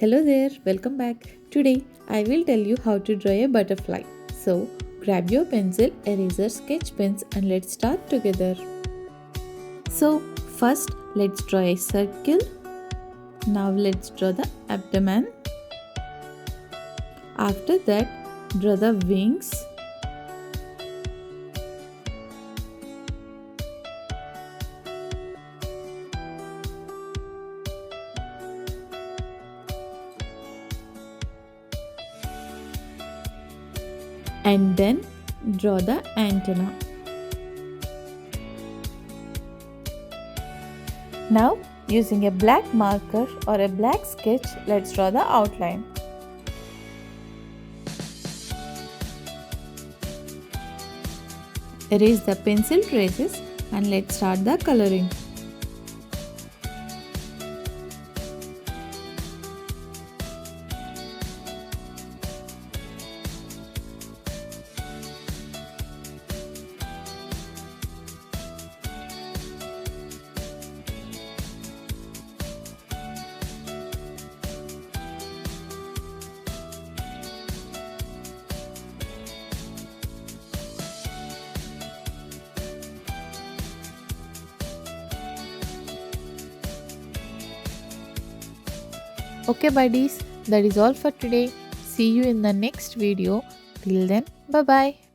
Hello there, welcome back. Today I will tell you how to draw a butterfly. So grab your pencil, eraser, sketch pens and let's start together. So first let's draw a circle. Now let's draw the abdomen. After that draw the wings. And then draw the antenna. Now using a black marker or a black sketch, let's draw the outline. Erase the pencil traces and let's start the coloring. Okay buddies, that is all for today. See you in the next video. Till then, bye bye.